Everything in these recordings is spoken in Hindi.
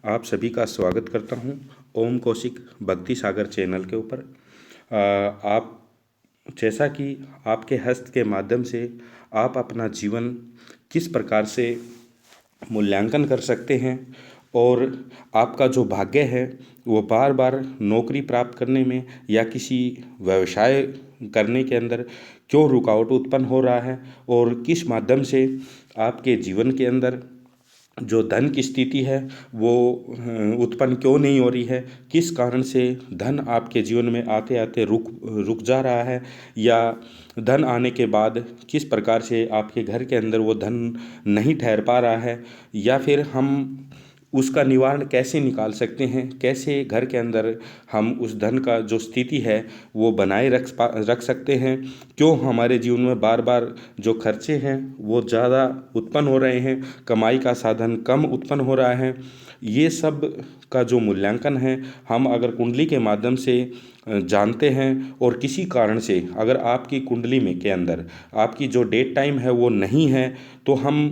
आप सभी का स्वागत करता हूं ओम कौशिक भक्ति सागर चैनल के ऊपर। आप जैसा कि आपके हस्त के माध्यम से आप अपना जीवन किस प्रकार से मूल्यांकन कर सकते हैं और आपका जो भाग्य है वो बार बार नौकरी प्राप्त करने में या किसी व्यवसाय करने के अंदर क्यों रुकावट उत्पन्न हो रहा है और किस माध्यम से आपके जीवन के अंदर जो धन की स्थिति है वो उत्पन्न क्यों नहीं हो रही है, किस कारण से धन आपके जीवन में आते आते रुक रुक जा रहा है, या धन आने के बाद किस प्रकार से आपके घर के अंदर वो धन नहीं ठहर पा रहा है, या फिर हम उसका निवारण कैसे निकाल सकते हैं, कैसे घर के अंदर हम उस धन का जो स्थिति है वो बनाए रख सकते हैं, क्यों हमारे जीवन में बार बार जो खर्चे हैं वो ज़्यादा उत्पन्न हो रहे हैं, कमाई का साधन कम उत्पन्न हो रहा है। ये सब का जो मूल्यांकन है हम अगर कुंडली के माध्यम से जानते हैं और किसी कारण से अगर आपकी कुंडली में के अंदर आपकी जो डेट टाइम है वो नहीं है तो हम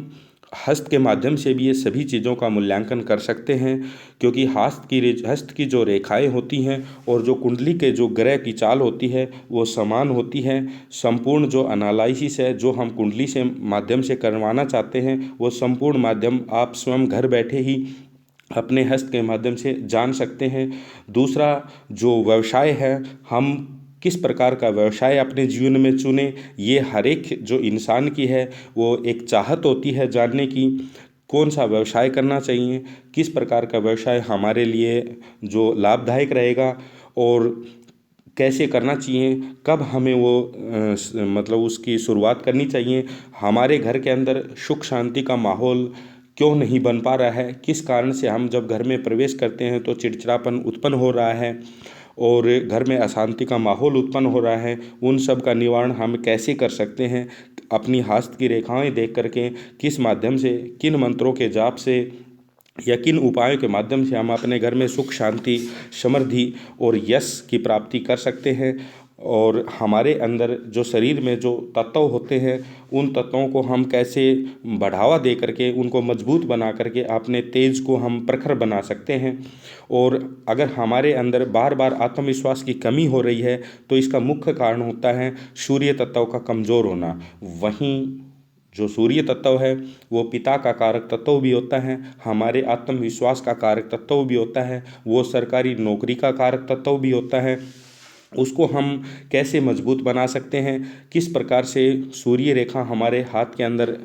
हस्त के माध्यम से भी ये सभी चीज़ों का मूल्यांकन कर सकते हैं, क्योंकि हस्त की जो रेखाएं होती हैं और जो कुंडली के जो ग्रह की चाल होती है वो समान होती है। संपूर्ण जो एनालिसिस है जो हम कुंडली से माध्यम से करवाना चाहते हैं वो संपूर्ण माध्यम आप स्वयं घर बैठे ही अपने हस्त के माध्यम से जान सकते हैं। दूसरा जो व्यवसाय है, हम किस प्रकार का व्यवसाय अपने जीवन में चुने, ये हर एक जो इंसान की है वो एक चाहत होती है जानने की कौन सा व्यवसाय करना चाहिए, किस प्रकार का व्यवसाय हमारे लिए जो लाभदायक रहेगा और कैसे करना चाहिए, कब हमें वो मतलब उसकी शुरुआत करनी चाहिए, हमारे घर के अंदर सुख शांति का माहौल क्यों नहीं बन पा रहा है, किस कारण से हम जब घर में प्रवेश करते हैं तो चिड़चिड़ापन उत्पन्न हो रहा है और घर में अशांति का माहौल उत्पन्न हो रहा है, उन सब का निवारण हम कैसे कर सकते हैं। अपनी हस्त की रेखाएं देख करके किस माध्यम से, किन मंत्रों के जाप से या किन उपायों के माध्यम से हम अपने घर में सुख शांति समृद्धि और यश की प्राप्ति कर सकते हैं, और हमारे अंदर जो शरीर में जो तत्व होते हैं उन तत्वों को हम कैसे बढ़ावा दे करके उनको मजबूत बना करके अपने तेज को हम प्रखर बना सकते हैं। और अगर हमारे अंदर बार बार आत्मविश्वास की कमी हो रही है तो इसका मुख्य कारण होता है सूर्य तत्व का कमज़ोर होना। वहीं जो सूर्य तत्व है वो पिता का कारक तत्व भी होता है, हमारे आत्मविश्वास का कारक तत्व भी होता है, वो सरकारी नौकरी का कारक तत्व भी होता है। उसको हम कैसे मजबूत बना सकते हैं, किस प्रकार से सूर्य रेखा हमारे हाथ के अंदर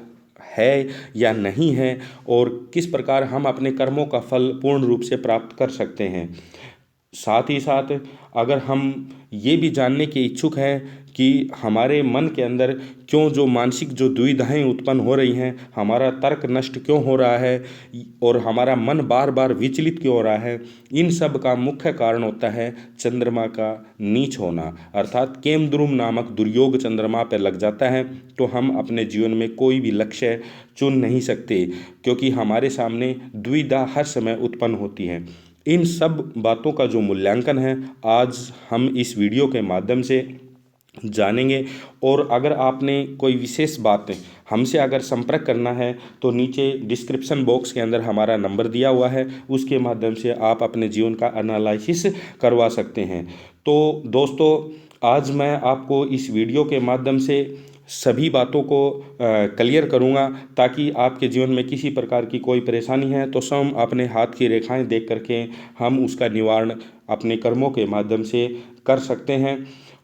है या नहीं है, और किस प्रकार हम अपने कर्मों का फल पूर्ण रूप से प्राप्त कर सकते हैं। साथ ही साथ अगर हम ये भी जानने के इच्छुक हैं कि हमारे मन के अंदर क्यों जो मानसिक जो दुविधाएं उत्पन्न हो रही हैं, हमारा तर्क नष्ट क्यों हो रहा है और हमारा मन बार बार विचलित क्यों हो रहा है, इन सब का मुख्य कारण होता है चंद्रमा का नीच होना, अर्थात केमद्रुम नामक दुर्योग चंद्रमा पर लग जाता है तो हम अपने जीवन में कोई भी लक्ष्य चुन नहीं सकते, क्योंकि हमारे सामने दुविधा हर समय उत्पन्न होती है। इन सब बातों का जो मूल्यांकन है आज हम इस वीडियो के माध्यम से जानेंगे। और अगर आपने कोई विशेष बात हमसे अगर संपर्क करना है तो नीचे डिस्क्रिप्शन बॉक्स के अंदर हमारा नंबर दिया हुआ है, उसके माध्यम से आप अपने जीवन का एनालिसिस करवा सकते हैं। तो दोस्तों, आज मैं आपको इस वीडियो के माध्यम से सभी बातों को क्लियर करूंगा ताकि आपके जीवन में किसी प्रकार की कोई परेशानी है तो स्वयं अपने हाथ की रेखाएं देख करके हम उसका निवारण अपने कर्मों के माध्यम से कर सकते हैं।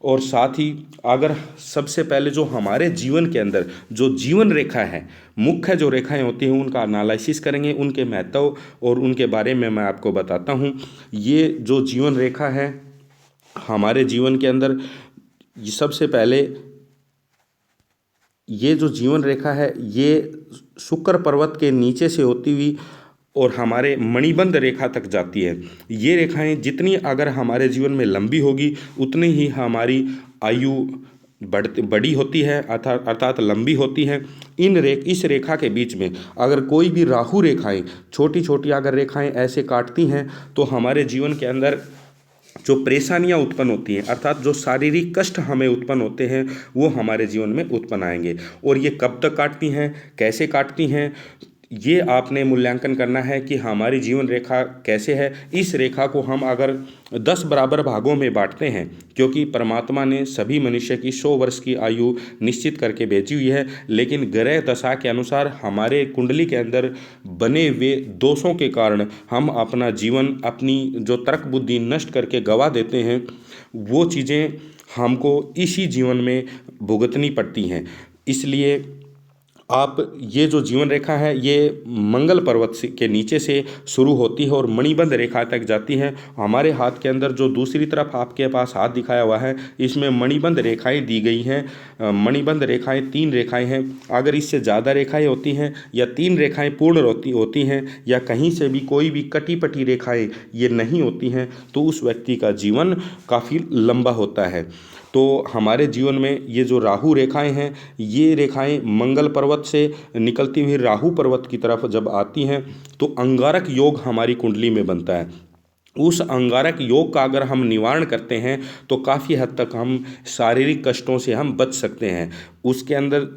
और साथ ही अगर सबसे पहले जो हमारे जीवन के अंदर जो जीवन रेखा है, मुख्य जो रेखाएं होती हैं उनका एनालिसिस करेंगे, उनके महत्व और उनके बारे में मैं आपको बताता हूं। ये जो जीवन रेखा है हमारे जीवन के अंदर, सबसे पहले ये जो जीवन रेखा है ये शुक्र पर्वत के नीचे से होती हुई और हमारे मणिबंध रेखा तक जाती है। ये रेखाएं जितनी अगर हमारे जीवन में लंबी होगी उतनी ही हमारी आयु बड़ी होती है, अर्थात लंबी होती है। इस रेखा के बीच में अगर कोई भी राहु रेखाएं, छोटी छोटी अगर रेखाएं ऐसे काटती हैं तो हमारे जीवन के अंदर जो परेशानियां उत्पन्न होती हैं, अर्थात जो शारीरिक कष्ट हमें उत्पन्न होते हैं वो हमारे जीवन में उत्पन्न आएंगे। और ये कब तक काटती हैं, कैसे काटती हैं, ये आपने मूल्यांकन करना है कि हमारी जीवन रेखा कैसे है। इस रेखा को हम अगर 10 बराबर भागों में बांटते हैं, क्योंकि परमात्मा ने सभी मनुष्य की 100 वर्ष की आयु निश्चित करके भेजी हुई है, लेकिन ग्रह दशा के अनुसार हमारे कुंडली के अंदर बने हुए दोषों के कारण हम अपना जीवन, अपनी जो तर्क बुद्धि नष्ट करके गवा देते हैं, वो चीज़ें हमको इसी जीवन में भुगतनी पड़ती हैं। इसलिए आप ये जो जीवन रेखा है ये मंगल पर्वत के नीचे से शुरू होती है और मणिबंध रेखा तक जाती है। हमारे हाथ के अंदर जो दूसरी तरफ आपके पास हाथ दिखाया हुआ है, इसमें मणिबंध रेखाएं दी गई हैं। मणिबंध रेखाएं 3 रेखाएं हैं। अगर इससे ज़्यादा रेखाएं होती हैं या 3 रेखाएं पूर्ण होती हैं या कहीं से भी कोई भी कटी पटी रेखाएं ये नहीं होती हैं, तो उस व्यक्ति का जीवन काफ़ी लंबा होता है। तो हमारे जीवन में ये जो राहु रेखाएं हैं, ये रेखाएं मंगल पर्वत से निकलती हुई राहु पर्वत की तरफ जब आती हैं तो अंगारक योग हमारी कुंडली में बनता है। उस अंगारक योग का अगर हम निवारण करते हैं तो काफ़ी हद तक हम शारीरिक कष्टों से हम बच सकते हैं। उसके अंदर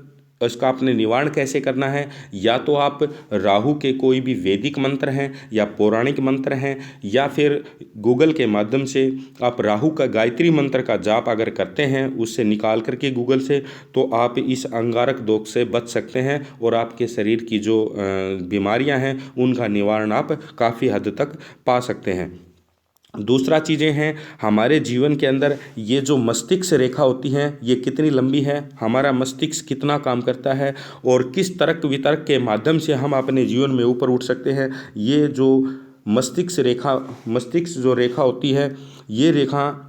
इसका आपने निवारण कैसे करना है, या तो आप राहु के कोई भी वैदिक मंत्र हैं या पौराणिक मंत्र हैं, या फिर गूगल के माध्यम से आप राहु का गायत्री मंत्र का जाप अगर करते हैं उससे निकाल करके गूगल से, तो आप इस अंगारक दोष से बच सकते हैं और आपके शरीर की जो बीमारियां हैं उनका निवारण आप काफ़ी हद तक पा सकते हैं। दूसरा चीज़ें हैं हमारे जीवन के अंदर, ये जो मस्तिष्क रेखा होती हैं ये कितनी लंबी है, हमारा मस्तिष्क कितना काम करता है और किस तर्क वितर्क के माध्यम से हम अपने जीवन में ऊपर उठ सकते हैं। ये जो मस्तिष्क जो रेखा होती है, ये रेखा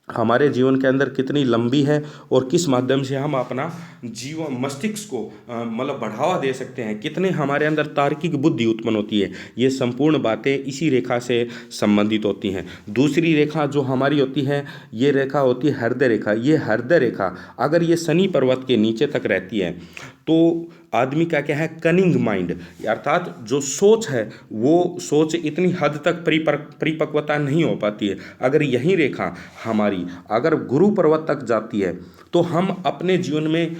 हमारे जीवन के अंदर कितनी लंबी है और किस माध्यम से हम अपना जीवन मस्तिष्क को मतलब बढ़ावा दे सकते हैं, कितने हमारे अंदर तार्किक बुद्धि उत्पन्न होती है, ये संपूर्ण बातें इसी रेखा से संबंधित होती हैं। दूसरी रेखा जो हमारी होती है, ये रेखा होती है हृदय रेखा। ये हृदय रेखा अगर ये शनि पर्वत के नीचे तक रहती है तो आदमी का क्या है, कनिंग माइंड, अर्थात जो सोच है वो सोच इतनी हद तक परिपक्वता नहीं हो पाती है। अगर यही रेखा हमारी अगर गुरु पर्वत तक जाती है तो हम अपने जीवन में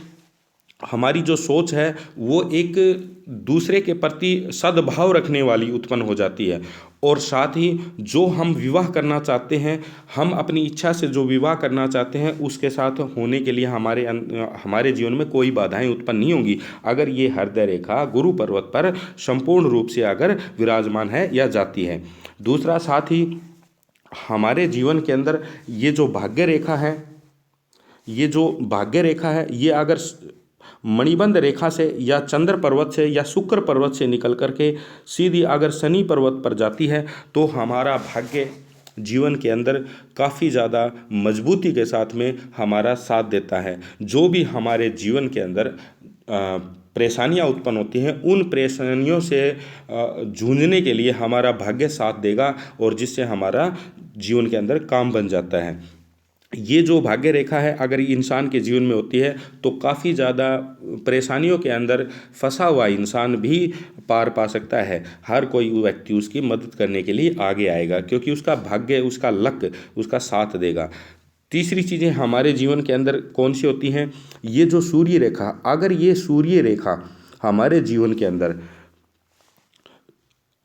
हमारी जो सोच है वो एक दूसरे के प्रति सद्भाव रखने वाली उत्पन्न हो जाती है। और साथ ही जो हम विवाह करना चाहते हैं, हम अपनी इच्छा से जो विवाह करना चाहते हैं उसके साथ होने के लिए हमारे जीवन में कोई बाधाएं उत्पन्न नहीं होंगी, अगर ये हृदय रेखा गुरु पर्वत पर संपूर्ण रूप से अगर विराजमान है या जाती है। दूसरा साथ ही हमारे जीवन के अंदर ये जो भाग्य रेखा है, ये अगर मणिबंध रेखा से या चंद्र पर्वत से या शुक्र पर्वत से निकल करके सीधी अगर शनि पर्वत पर जाती है तो हमारा भाग्य जीवन के अंदर काफ़ी ज़्यादा मजबूती के साथ में हमारा साथ देता है। जो भी हमारे जीवन के अंदर परेशानियां उत्पन्न होती हैं, उन परेशानियों से जूझने के लिए हमारा भाग्य साथ देगा और जिससे हमारा जीवन के अंदर काम बन जाता है। ये जो भाग्य रेखा है अगर इंसान के जीवन में होती है तो काफ़ी ज़्यादा परेशानियों के अंदर फंसा हुआ इंसान भी पार पा सकता है। हर कोई व्यक्ति उसकी मदद करने के लिए आगे आएगा क्योंकि उसका भाग्य, उसका लक उसका साथ देगा। तीसरी चीज़ें हमारे जीवन के अंदर कौन सी होती हैं, ये जो सूर्य रेखा, अगर ये सूर्य रेखा हमारे जीवन के अंदर,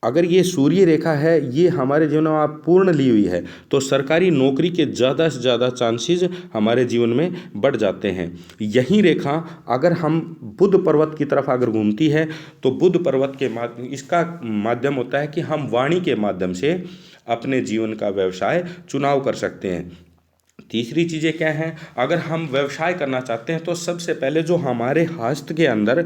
अगर ये सूर्य रेखा है ये हमारे जीवन में आप पूर्ण ली हुई है तो सरकारी नौकरी के ज़्यादा से ज़्यादा चांसेस हमारे जीवन में बढ़ जाते हैं। यही रेखा अगर हम बुध पर्वत की तरफ अगर घूमती है तो बुध पर्वत के इसका माध्यम होता है कि हम वाणी के माध्यम से अपने जीवन का व्यवसाय चुनाव कर सकते हैं। तीसरी चीज़ें क्या हैं, अगर हम व्यवसाय करना चाहते हैं तो सबसे पहले जो हमारे हस्त के अंदर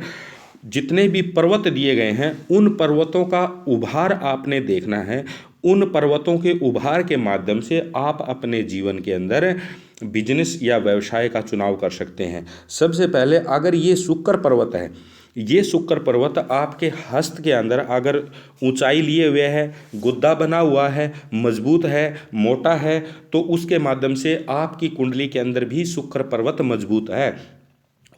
जितने भी पर्वत दिए गए हैं उन पर्वतों का उभार आपने देखना है। उन पर्वतों के उभार के माध्यम से आप अपने जीवन के अंदर बिजनेस या व्यवसाय का चुनाव कर सकते हैं। सबसे पहले अगर ये शुक्र पर्वत है, ये शुक्र पर्वत आपके हस्त के अंदर अगर ऊंचाई लिए हुए है, गुद्दा बना हुआ है, मजबूत है, मोटा है, तो उसके माध्यम से आपकी कुंडली के अंदर भी शुक्र पर्वत मजबूत है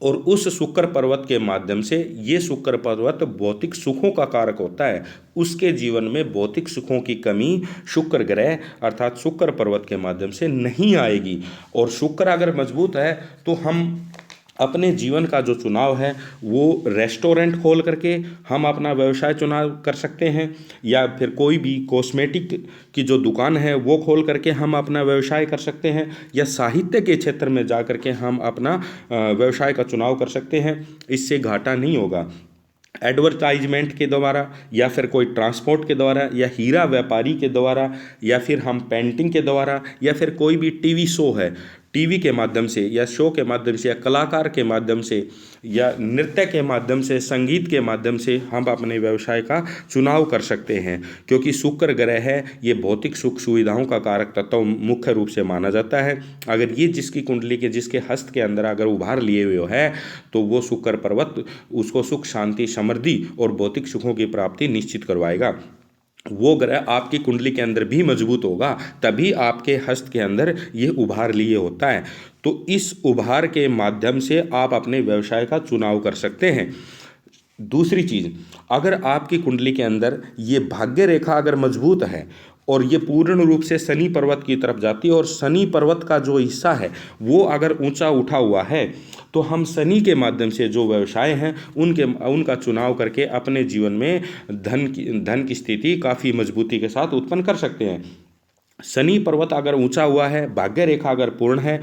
और उस शुक्र पर्वत के माध्यम से ये शुक्र पर्वत भौतिक सुखों का कारक होता है। उसके जीवन में भौतिक सुखों की कमी शुक्र ग्रह अर्थात शुक्र पर्वत के माध्यम से नहीं आएगी। और शुक्र अगर मजबूत है तो हम अपने जीवन का जो चुनाव है वो रेस्टोरेंट खोल करके हम अपना व्यवसाय चुनाव कर सकते हैं, या फिर कोई भी कॉस्मेटिक की जो दुकान है वो खोल करके हम अपना व्यवसाय कर सकते हैं, या साहित्य के क्षेत्र में जा करके हम अपना व्यवसाय का चुनाव कर सकते हैं। इससे घाटा नहीं होगा। एडवर्टाइजमेंट के द्वारा, या फिर कोई ट्रांसपोर्ट के द्वारा, या हीरा व्यापारी के द्वारा, या फिर हम पेंटिंग के द्वारा, या फिर कोई भी टीवी शो है, टीवी के माध्यम से या शो के माध्यम से या कलाकार के माध्यम से या नृत्य के माध्यम से, संगीत के माध्यम से हम अपने व्यवसाय का चुनाव कर सकते हैं। क्योंकि शुक्र ग्रह है, ये भौतिक सुख सुविधाओं का कारक तत्व मुख्य रूप से माना जाता है। अगर ये जिसकी कुंडली के जिसके हस्त के अंदर अगर उभार लिए हुए है तो वो शुक्र पर्वत उसको सुख, शांति, समृद्धि और भौतिक सुखों की प्राप्ति निश्चित करवाएगा। वो ग्रह आपकी कुंडली के अंदर भी मजबूत होगा, तभी आपके हस्त के अंदर ये उभार लिए होता है। तो इस उभार के माध्यम से आप अपने व्यवसाय का चुनाव कर सकते हैं। दूसरी चीज़, अगर आपकी कुंडली के अंदर ये भाग्य रेखा अगर मजबूत है और ये पूर्ण रूप से शनि पर्वत की तरफ जाती है, और शनि पर्वत का जो हिस्सा है वो अगर ऊंचा उठा हुआ है, तो हम शनि के माध्यम से जो व्यवसाय हैं उनका चुनाव करके अपने जीवन में धन की स्थिति काफ़ी मजबूती के साथ उत्पन्न कर सकते हैं। शनि पर्वत अगर ऊंचा हुआ है, भाग्य रेखा अगर पूर्ण है,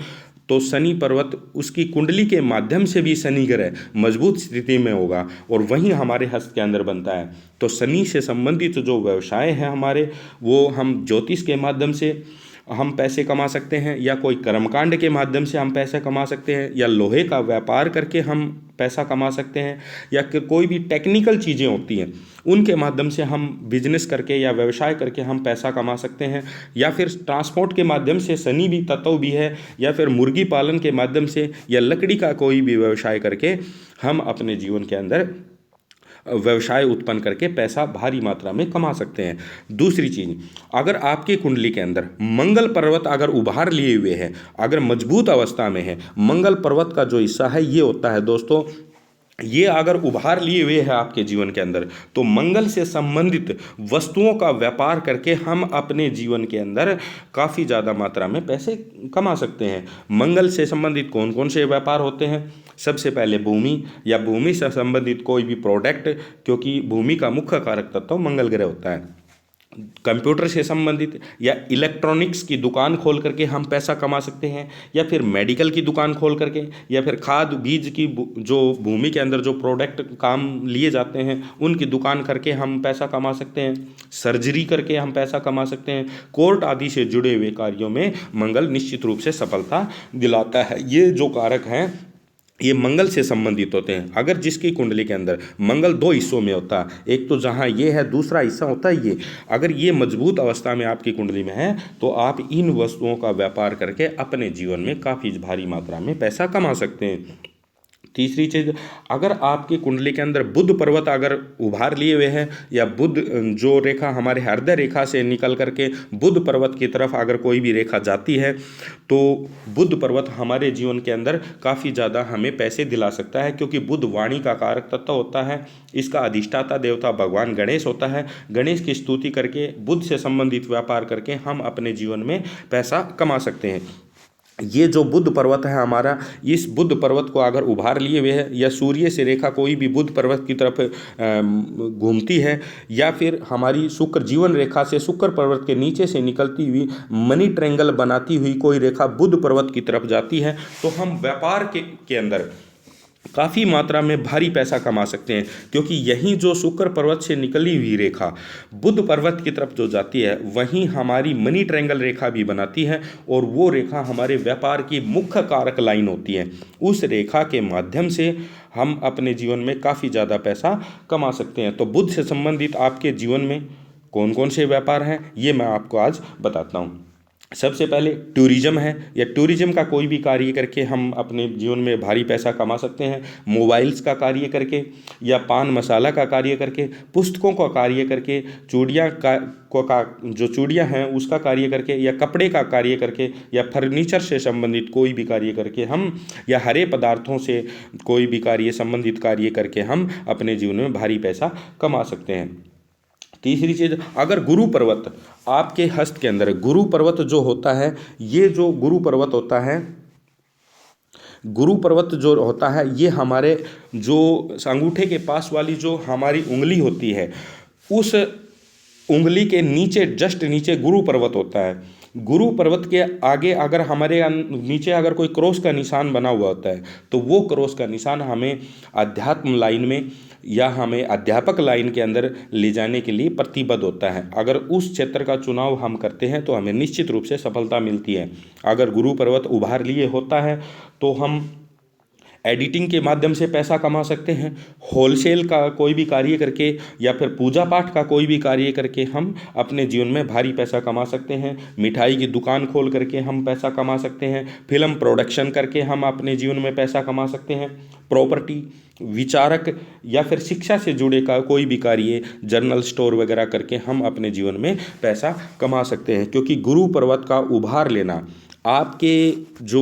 तो शनि पर्वत उसकी कुंडली के माध्यम से भी शनि ग्रह मजबूत स्थिति में होगा और वहीं हमारे हस्त के अंदर बनता है। तो शनि से संबंधित जो व्यवसाय हैं हमारे, वो हम ज्योतिष के माध्यम से हम पैसे कमा सकते हैं, या कोई कर्मकांड के माध्यम से हम पैसे कमा सकते हैं, या लोहे का व्यापार करके हम पैसा कमा सकते हैं, या कोई भी टेक्निकल चीज़ें होती हैं उनके माध्यम से हम बिजनेस करके या व्यवसाय करके हम पैसा कमा सकते हैं, या फिर ट्रांसपोर्ट के माध्यम से शनि भी तत्व भी है, या फिर मुर्गी पालन के माध्यम से या लकड़ी का कोई भी व्यवसाय करके हम अपने जीवन के अंदर व्यवसाय उत्पन्न करके पैसा भारी मात्रा में कमा सकते हैं। दूसरी चीज़, अगर आपकी कुंडली के अंदर मंगल पर्वत अगर उभार लिए हुए है, अगर मजबूत अवस्था में है, मंगल पर्वत का जो हिस्सा है ये होता है दोस्तों, ये अगर उभार लिए हुए है आपके जीवन के अंदर, तो मंगल से संबंधित वस्तुओं का व्यापार करके हम अपने जीवन के अंदर काफ़ी ज़्यादा मात्रा में पैसे कमा सकते हैं। मंगल से संबंधित कौन कौन से व्यापार होते हैं? सबसे पहले भूमि, या भूमि से संबंधित कोई भी प्रोडक्ट, क्योंकि भूमि का मुख्य कारक तत्व मंगल ग्रह होता है। कंप्यूटर से संबंधित या इलेक्ट्रॉनिक्स की दुकान खोल करके हम पैसा कमा सकते हैं, या फिर मेडिकल की दुकान खोल करके, या फिर खाद बीज की जो भूमि के अंदर जो प्रोडक्ट काम लिए जाते हैं उनकी दुकान करके हम पैसा कमा सकते हैं। सर्जरी करके हम पैसा कमा सकते हैं। कोर्ट आदि से जुड़े हुए कार्यों में मंगल निश्चित रूप से सफलता दिलाता है। ये जो कारक हैं ये मंगल से संबंधित होते हैं। अगर जिसकी कुंडली के अंदर मंगल दो हिस्सों में होता है, एक तो जहाँ ये है, दूसरा हिस्सा होता है ये, अगर ये मजबूत अवस्था में आपकी कुंडली में है तो आप इन वस्तुओं का व्यापार करके अपने जीवन में काफ़ी भारी मात्रा में पैसा कमा सकते हैं। तीसरी चीज़, अगर आपकी कुंडली के अंदर बुध पर्वत अगर उभार लिए हुए हैं, या बुध जो रेखा हमारे हृदय रेखा से निकल करके बुध पर्वत की तरफ अगर कोई भी रेखा जाती है, तो बुध पर्वत हमारे जीवन के अंदर काफ़ी ज़्यादा हमें पैसे दिला सकता है, क्योंकि बुध वाणी का कारक तत्व होता है। इसका अधिष्ठाता देवता भगवान गणेश होता है। गणेश की स्तुति करके, बुध से संबंधित व्यापार करके हम अपने जीवन में पैसा कमा सकते हैं। ये जो बुध पर्वत है हमारा, इस बुध पर्वत को अगर उभार लिए हुए है, या सूर्य से रेखा कोई भी बुध पर्वत की तरफ घूमती है, या फिर हमारी शुक्र जीवन रेखा से शुक्र पर्वत के नीचे से निकलती हुई मनी ट्रायंगल बनाती हुई कोई रेखा बुध पर्वत की तरफ जाती है, तो हम व्यापार के अंदर काफ़ी मात्रा में भारी पैसा कमा सकते हैं। क्योंकि यही जो शुक्र पर्वत से निकली हुई रेखा बुध पर्वत की तरफ जो जाती है, वहीं हमारी मनी ट्रायंगल रेखा भी बनाती है, और वो रेखा हमारे व्यापार की मुख्य कारक लाइन होती है। उस रेखा के माध्यम से हम अपने जीवन में काफ़ी ज़्यादा पैसा कमा सकते हैं। तो बुध से संबंधित आपके जीवन में कौन कौन से व्यापार हैं, ये मैं आपको आज बताता हूँ। सबसे पहले टूरिज्म है, या टूरिज्म का कोई भी कार्य करके हम अपने जीवन में भारी पैसा कमा सकते हैं। मोबाइल्स का कार्य करके, या पान मसाला का कार्य करके, पुस्तकों का कार्य करके, जो चूड़ियाँ हैं उसका कार्य करके, या कपड़े का कार्य करके, या फर्नीचर से संबंधित कोई भी कार्य करके हम, या हरे पदार्थों से कोई भी कार्य संबंधित कार्य करके हम अपने जीवन में भारी पैसा कमा सकते हैं। तीसरी चीज़, अगर गुरु पर्वत आपके हस्त के अंदर, गुरु पर्वत जो होता है, ये जो गुरु पर्वत होता है गुरु पर्वत जो होता है ये हमारे जो अंगूठे के पास वाली जो हमारी उंगली होती है, उस उंगली के नीचे, जस्ट नीचे गुरु पर्वत होता है। गुरु पर्वत के आगे अगर हमारे नीचे अगर कोई क्रॉस का निशान बना हुआ होता है, तो वो क्रॉस का निशान हमें अध्यात्म लाइन में या हमें अध्यापक लाइन के अंदर ले जाने के लिए प्रतिबद्ध होता है। अगर उस क्षेत्र का चुनाव हम करते हैं तो हमें निश्चित रूप से सफलता मिलती है। अगर गुरु पर्वत उभार लिए होता है तो हम एडिटिंग के माध्यम से पैसा कमा सकते हैं, होलसेल का कोई भी कार्य करके या फिर पूजा पाठ का कोई भी कार्य करके हम अपने जीवन में भारी पैसा कमा सकते हैं। मिठाई की दुकान खोल करके हम पैसा कमा सकते हैं, फिल्म प्रोडक्शन करके हम अपने जीवन में पैसा कमा सकते हैं, प्रॉपर्टी, विचारक या फिर शिक्षा से जुड़े का कोई भी कार्य, जर्नल स्टोर वगैरह करके हम अपने जीवन में पैसा कमा सकते हैं। क्योंकि गुरु पर्वत का उभार लेना, आपके जो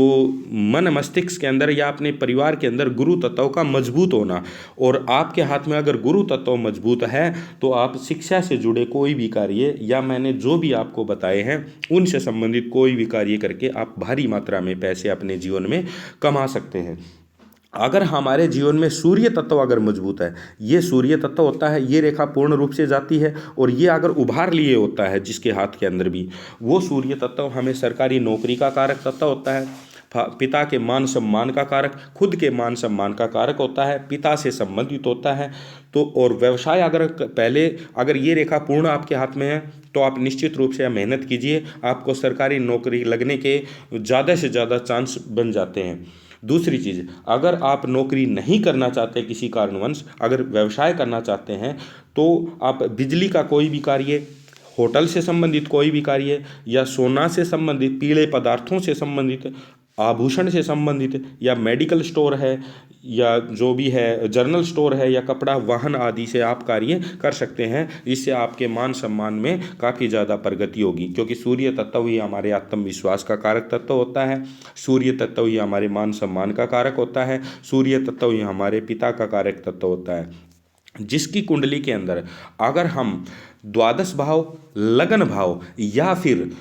मन मस्तिष्क के अंदर या अपने परिवार के अंदर गुरु तत्व का मजबूत होना, और आपके हाथ में अगर गुरु तत्व मजबूत है तो आप शिक्षा से जुड़े कोई भी कार्य या मैंने जो भी आपको बताए हैं उनसे संबंधित कोई भी कार्य करके आप भारी मात्रा में पैसे अपने जीवन में कमा सकते हैं। अगर हमारे जीवन में सूर्य तत्व अगर मजबूत है, ये सूर्य तत्व होता है, ये रेखा पूर्ण रूप से जाती है और ये अगर उभार लिए होता है जिसके हाथ के अंदर भी, वो सूर्य तत्व हमें सरकारी नौकरी का कारक तत्व होता है, पिता के मान सम्मान का कारक, खुद के मान सम्मान का कारक होता है, पिता से संबंधित होता है। तो और व्यवसाय अगर पहले अगर ये रेखा पूर्ण आपके हाथ में है तो आप निश्चित रूप से मेहनत कीजिए, आपको सरकारी नौकरी लगने के ज़्यादा से ज़्यादा चांस बन जाते हैं। दूसरी चीज़, अगर आप नौकरी नहीं करना चाहते किसी कारणवश, अगर व्यवसाय करना चाहते हैं तो आप बिजली का कोई भी कार्य, होटल से संबंधित कोई भी कार्य या सोना से संबंधित, पीले पदार्थों से संबंधित, आभूषण से संबंधित या मेडिकल स्टोर है या जो भी है जर्नल स्टोर है या कपड़ा वाहन आदि से आप कार्य कर सकते हैं। इससे आपके मान सम्मान में काफ़ी ज़्यादा प्रगति होगी। क्योंकि सूर्य तत्व ही हमारे आत्मविश्वास का कारक तत्व होता है, सूर्य तत्व ही हमारे मान सम्मान का कारक होता है, सूर्य तत्व ही हमारे पिता का कारक तत्व होता है। जिसकी कुंडली के अंदर अगर हम द्वादश भाव, लगन भाव या फिर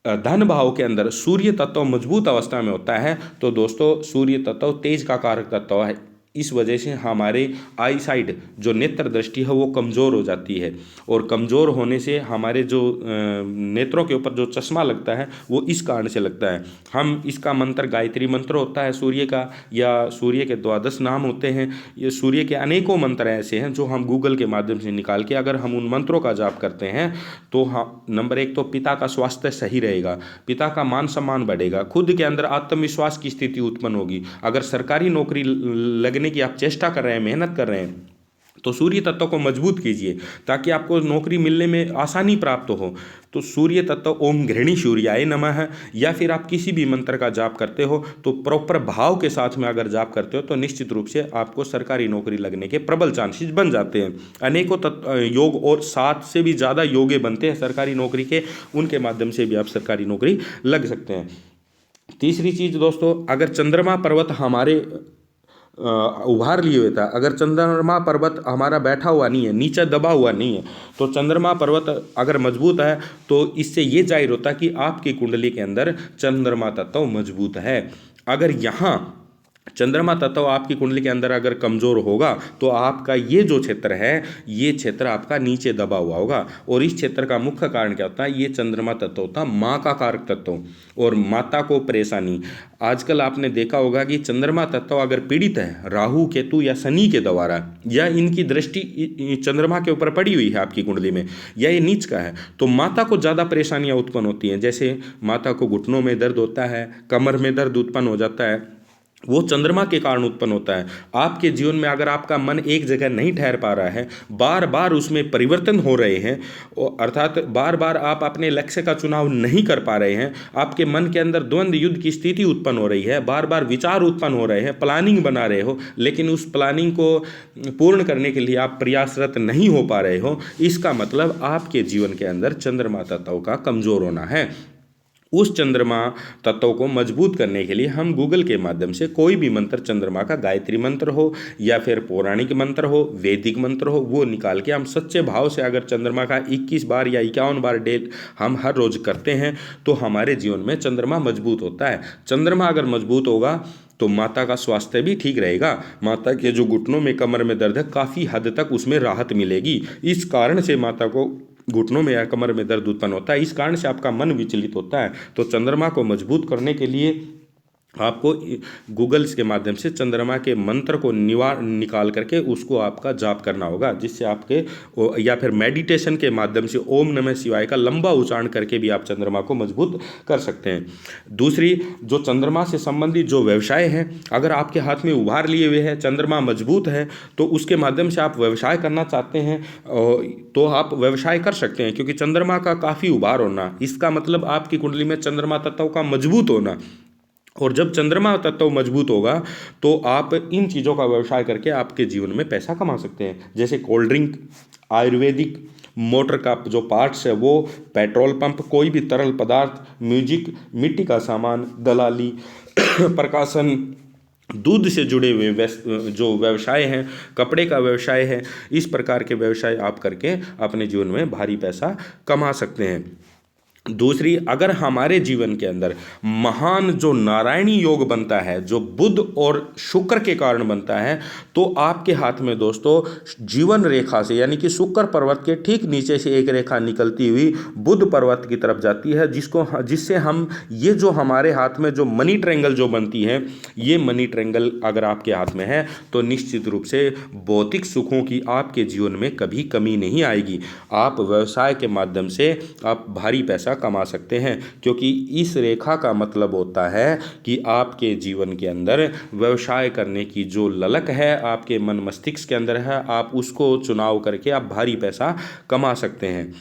धन भाव के अंदर सूर्य तत्व मजबूत अवस्था में होता है तो दोस्तों सूर्य तत्व तेज का कारक तत्व है। इस वजह से हमारे आई साइड जो नेत्र दृष्टि है वो कमज़ोर हो जाती है, और कमज़ोर होने से हमारे जो नेत्रों के ऊपर जो चश्मा लगता है वो इस कारण से लगता है। हम इसका मंत्र गायत्री मंत्र होता है सूर्य का, या सूर्य के द्वादश नाम होते हैं। ये सूर्य के अनेकों मंत्र ऐसे हैं जो हम गूगल के माध्यम से निकाल के अगर हम उन मंत्रों का जाप करते हैं तो हम नंबर एक तो पिता का स्वास्थ्य सही रहेगा, पिता का मान सम्मान बढ़ेगा, खुद के अंदर आत्मविश्वास की स्थिति उत्पन्न होगी। अगर सरकारी नौकरी लगने की आप चेष्टा कर रहे हैं, मेहनत कर रहे हैं, तो सूर्य तत्व को मजबूत कीजिए ताकि आपको नौकरी मिलने में आसानी प्राप्त हो। तो सूर्य तत्व ओम घृणी सूर्याय नमः या फिर आप किसी भी मंत्र का जाप करते हो तो प्रॉपर भाव के साथ में अगर जाप करते हो तो निश्चित रूप से आपको सरकारी नौकरी लगने के प्रबल चांसेस बन जाते हैं। अनेकों योग और 7 से भी ज़्यादा योगे बनते हैं सरकारी नौकरी के, उनके माध्यम से भी आप सरकारी नौकरी लग सकते हैं। तीसरी चीज़ दोस्तों, अगर चंद्रमा पर्वत हमारे उभार लिए हुए था, अगर चंद्रमा पर्वत हमारा बैठा हुआ नहीं है, नीचे दबा हुआ नहीं है, तो चंद्रमा पर्वत अगर मजबूत है तो इससे ये जाहिर होता है कि आपकी कुंडली के अंदर चंद्रमा तत्व मजबूत है। अगर यहाँ चंद्रमा तत्व आपकी कुंडली के अंदर अगर कमज़ोर होगा तो आपका ये जो क्षेत्र है ये क्षेत्र आपका नीचे दबा हुआ होगा, और इस क्षेत्र का मुख्य कारण क्या होता है, ये चंद्रमा तत्व होता है माँ का कारक तत्व और माता को परेशानी। आजकल आपने देखा होगा कि चंद्रमा तत्व अगर पीड़ित है राहु केतु या शनि के द्वारा, या इनकी दृष्टि चंद्रमा के ऊपर पड़ी हुई है आपकी कुंडली में, या ये नीच का है, तो माता को ज़्यादा परेशानियाँ उत्पन्न होती हैं। जैसे माता को घुटनों में दर्द होता है, कमर में दर्द उत्पन्न हो जाता है, वो चंद्रमा के कारण उत्पन्न होता है। आपके जीवन में अगर आपका मन एक जगह नहीं ठहर पा रहा है, बार बार उसमें परिवर्तन हो रहे हैं, अर्थात बार बार आप अपने लक्ष्य का चुनाव नहीं कर पा रहे हैं, आपके मन के अंदर द्वंद्व युद्ध की स्थिति उत्पन्न हो रही है, बार बार विचार उत्पन्न हो रहे हैं, प्लानिंग बना रहे हो, लेकिन उस प्लानिंग को पूर्ण करने के लिए आप प्रयासरत नहीं हो पा रहे हो, इसका मतलब आपके जीवन के अंदर चंद्रमा तत्व का कमज़ोर होना है। उस चंद्रमा तत्व को मजबूत करने के लिए हम गूगल के माध्यम से कोई भी मंत्र, चंद्रमा का गायत्री मंत्र हो या फिर पौराणिक मंत्र हो, वैदिक मंत्र हो, वो निकाल के हम सच्चे भाव से अगर चंद्रमा का 21 बार या 51 बार डेल हम हर रोज करते हैं तो हमारे जीवन में चंद्रमा मजबूत होता है। चंद्रमा अगर मजबूत होगा तो माता का स्वास्थ्य भी ठीक रहेगा। माता के जो घुटनों में, कमर में दर्द है, काफ़ी हद तक उसमें राहत मिलेगी। इस कारण से माता को घुटनों में या कमर में दर्द उत्पन्न होता है, इस कारण से आपका मन विचलित होता है। तो चंद्रमा को मजबूत करने के लिए आपको गूगल्स के माध्यम से चंद्रमा के मंत्र को निकाल करके उसको आपका जाप करना होगा, जिससे आपके, या फिर मेडिटेशन के माध्यम से ओम नमः शिवाय का लंबा उच्चारण करके भी आप चंद्रमा को मजबूत कर सकते हैं। दूसरी, जो चंद्रमा से संबंधित जो व्यवसाय हैं, अगर आपके हाथ में उभार लिए हुए है, चंद्रमा मजबूत है, तो उसके माध्यम से आप व्यवसाय करना चाहते हैं तो आप व्यवसाय कर सकते हैं, क्योंकि चंद्रमा का काफ़ी उभार होना, इसका मतलब आपकी कुंडली में चंद्रमा तत्व का मजबूत होना। और जब चंद्रमा तत्व मजबूत होगा तो आप इन चीज़ों का व्यवसाय करके आपके जीवन में पैसा कमा सकते हैं, जैसे कोल्ड ड्रिंक, आयुर्वेदिक, मोटर का जो पार्ट्स है वो, पेट्रोल पंप, कोई भी तरल पदार्थ, म्यूजिक, मिट्टी का सामान, दलाली, प्रकाशन, दूध से जुड़े हुए जो व्यवसाय हैं, कपड़े का व्यवसाय है, इस प्रकार के व्यवसाय आप करके अपने जीवन में भारी पैसा कमा सकते हैं। दूसरी, अगर हमारे जीवन के अंदर महान जो नारायणी योग बनता है, जो बुध और शुक्र के कारण बनता है, तो आपके हाथ में दोस्तों जीवन रेखा से, यानी कि शुक्र पर्वत के ठीक नीचे से एक रेखा निकलती हुई बुध पर्वत की तरफ जाती है, जिससे हम, ये जो हमारे हाथ में जो मनी ट्रायंगल जो बनती है, ये मनी ट्रायंगल अगर आपके हाथ में है तो निश्चित रूप से भौतिक सुखों की आपके जीवन में कभी कमी नहीं आएगी। आप व्यवसाय के माध्यम से आप भारी पैसा कमा सकते हैं, क्योंकि इस रेखा का मतलब होता है कि आपके जीवन के अंदर व्यवसाय करने की जो ललक है आपके मन मस्तिष्क के अंदर है, आप उसको चुनाव करके आप भारी पैसा कमा सकते हैं।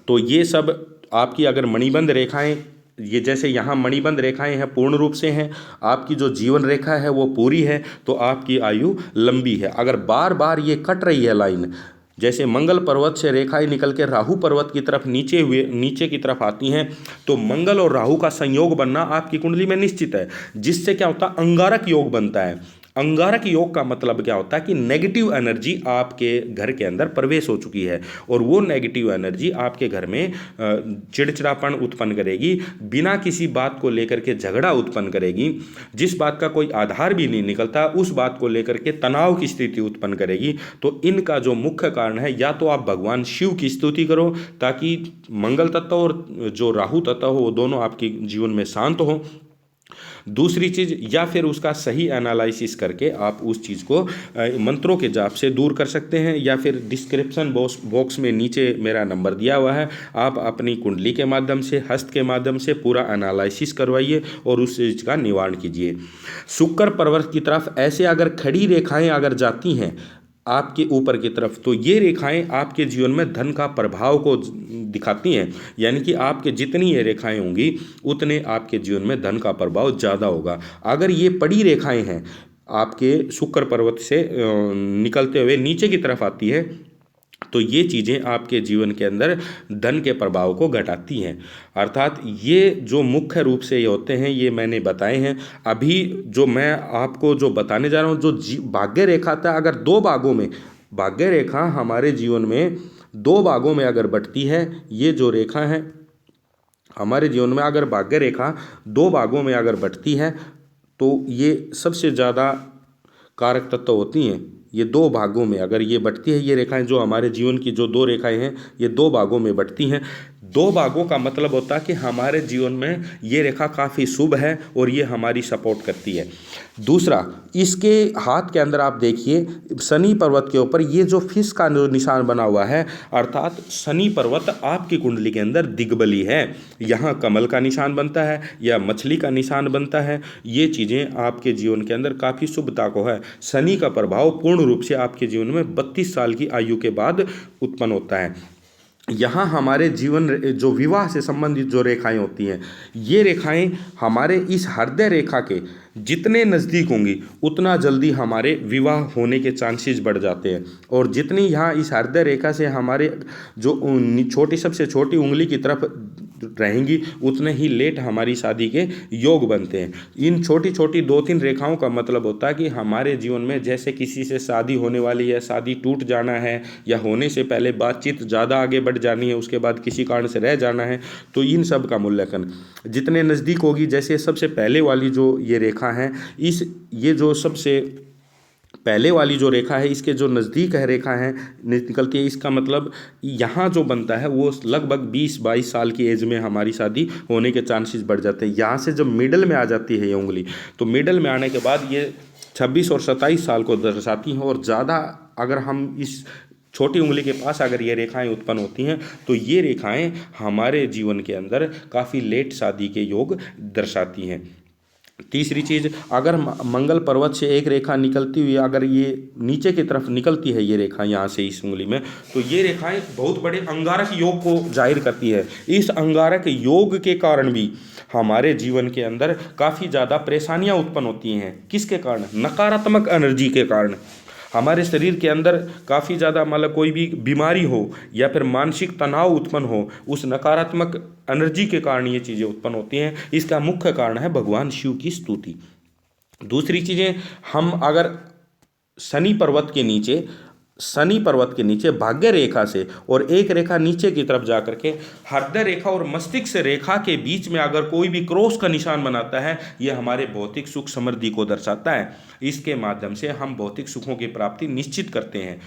तो ये सब आपकी अगर मणिबंध रेखाएं, ये जैसे यहाँ मणिबंध रेखाएं हैं, पूर्ण रूप से हैं, आपकी जो जीवन रेखा है वो पूरी है, तो आपकी आयु लंबी है। अगर बार बार ये कट रही है लाइन, जैसे मंगल पर्वत से रेखाएं निकल के राहु पर्वत की तरफ नीचे की तरफ आती हैं, तो मंगल और राहु का संयोग बनना आपकी कुंडली में निश्चित है, जिससे क्या होता है, अंगारक योग बनता है। अंगारक योग का मतलब क्या होता है कि नेगेटिव एनर्जी आपके घर के अंदर प्रवेश हो चुकी है, और वो नेगेटिव एनर्जी आपके घर में चिड़चिड़ापन उत्पन्न करेगी, बिना किसी बात को लेकर के झगड़ा उत्पन्न करेगी, जिस बात का कोई आधार भी नहीं निकलता उस बात को लेकर के तनाव की स्थिति उत्पन्न करेगी। तो इनका जो मुख्य कारण है, या तो आप भगवान शिव की स्तुति करो ताकि मंगल तत्व और जो राहु तत्व हो वो दोनों आपके जीवन में शांत हो। दूसरी चीज़, या फिर उसका सही एनालिसिस करके आप उस चीज़ को मंत्रों के जाप से दूर कर सकते हैं, या फिर डिस्क्रिप्शन बॉक्स में नीचे मेरा नंबर दिया हुआ है, आप अपनी कुंडली के माध्यम से, हस्त के माध्यम से पूरा एनालिसिस करवाइए और उस चीज़ का निवारण कीजिए। शुक्र पर्वत की तरफ ऐसे अगर खड़ी रेखाएं अगर जाती हैं आपके ऊपर की तरफ, तो ये रेखाएं आपके जीवन में धन का प्रभाव को दिखाती हैं, यानी कि आपके जितनी ये रेखाएं होंगी उतने आपके जीवन में धन का प्रभाव ज़्यादा होगा। अगर ये पड़ी रेखाएं हैं आपके शुक्र पर्वत से निकलते हुए नीचे की तरफ आती है, तो ये चीज़ें आपके जीवन के अंदर धन के प्रभाव को घटाती हैं। अर्थात ये जो मुख्य रूप से ये होते हैं, ये मैंने बताए हैं। अभी जो मैं आपको जो बताने जा रहा हूँ, जो भाग्य रेखा था, अगर दो भागों में, भाग्य रेखा हमारे जीवन में दो भागों में अगर बंटती है, ये जो रेखा है हमारे जीवन में अगर भाग्य रेखा दो भागों में अगर बंटती है, तो ये सबसे ज़्यादा कारक तत्व होती हैं। ये दो भागों में अगर ये बंटती है, ये रेखाएं जो हमारे जीवन की जो दो रेखाएं हैं, ये दो भागों में बंटती हैं। दो भागों का मतलब होता है कि हमारे जीवन में ये रेखा काफ़ी शुभ है और ये हमारी सपोर्ट करती है। दूसरा, इसके हाथ के अंदर आप देखिए शनि पर्वत के ऊपर ये जो फिश का जो निशान बना हुआ है, अर्थात शनि पर्वत आपकी कुंडली के अंदर दिग्बली है। यहाँ कमल का निशान बनता है या मछली का निशान बनता है। ये चीज़ें आपके जीवन के अंदर काफ़ी शुभता को है। शनि का प्रभाव पूर्ण रूप से आपके जीवन में 32 साल की आयु के बाद उत्पन्न होता है। यहाँ हमारे जीवन जो विवाह से संबंधित जो रेखाएं होती हैं, ये रेखाएं हमारे इस हृदय रेखा के जितने नज़दीक होंगी उतना जल्दी हमारे विवाह होने के चांसेस बढ़ जाते हैं। और जितनी यहाँ इस हृदय रेखा से हमारे जो छोटी सबसे छोटी उंगली की तरफ रहेंगी उतने ही लेट हमारी शादी के योग बनते हैं। इन छोटी छोटी 2-3 रेखाओं का मतलब होता है कि हमारे जीवन में जैसे किसी से शादी होने वाली है, शादी टूट जाना है, या होने से पहले बातचीत ज़्यादा आगे बढ़ जानी है, उसके बाद किसी कारण से रह जाना है, तो इन सब का मूल्यांकन जितने नज़दीक होगी, जैसे सबसे पहले वाली जो ये रेखा है, ये जो सबसे पहले वाली जो रेखा है, इसके जो नज़दीक है रेखा है निकलती है, इसका मतलब यहाँ जो बनता है वो लगभग 20-22 साल की एज में हमारी शादी होने के चांसेस बढ़ जाते हैं। यहाँ से जब मिडल में आ जाती है ये उंगली, तो मिडल में आने के बाद ये 26 और 27 साल को दर्शाती हैं। और ज़्यादा अगर हम इस छोटी उंगली के पास अगर ये रेखाएं उत्पन्न होती हैं, तो ये रेखाएं हमारे जीवन के अंदर काफ़ी लेट शादी के योग दर्शाती हैं। तीसरी चीज़, अगर मंगल पर्वत से एक रेखा निकलती हुई अगर ये नीचे की तरफ निकलती है, ये रेखा यहाँ से इस उंगली में, तो ये रेखाएं बहुत बड़े अंगारक योग को जाहिर करती है। इस अंगारक योग के कारण भी हमारे जीवन के अंदर काफ़ी ज़्यादा परेशानियाँ उत्पन्न होती हैं। किसके कारण? नकारात्मक एनर्जी के कारण। हमारे शरीर के अंदर काफ़ी ज़्यादा मतलब कोई भी बीमारी हो या फिर मानसिक तनाव उत्पन्न हो, उस नकारात्मक एनर्जी के कारण ये चीज़ें उत्पन्न होती हैं। इसका मुख्य कारण है भगवान शिव की स्तुति। दूसरी चीज़ें, हम अगर शनि पर्वत के नीचे भाग्य रेखा से और एक रेखा नीचे की तरफ जा करके हृदय रेखा और मस्तिष्क रेखा के बीच में अगर कोई भी क्रॉस का निशान बनाता है, ये हमारे भौतिक सुख समृद्धि को दर्शाता है। इसके माध्यम से हम भौतिक सुखों की प्राप्ति निश्चित करते हैं।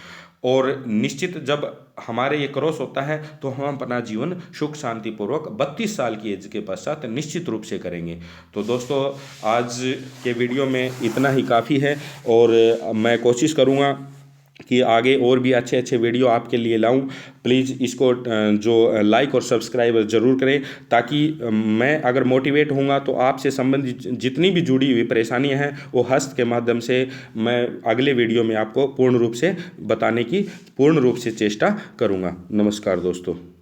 और निश्चित जब हमारे ये क्रॉस होता है तो हम अपना जीवन सुख शांतिपूर्वक 32 साल की एज के पश्चात निश्चित रूप से करेंगे। तो दोस्तों, आज के वीडियो में इतना ही काफ़ी है, और मैं कोशिश करूँगा कि आगे और भी अच्छे अच्छे वीडियो आपके लिए लाऊं। प्लीज़ इसको जो लाइक और सब्सक्राइब ज़रूर करें, ताकि मैं अगर मोटिवेट होऊंगा तो आपसे संबंधित जितनी भी जुड़ी हुई परेशानियां हैं वो हस्त के माध्यम से मैं अगले वीडियो में आपको पूर्ण रूप से बताने की पूर्ण रूप से चेष्टा करूंगा। नमस्कार दोस्तों।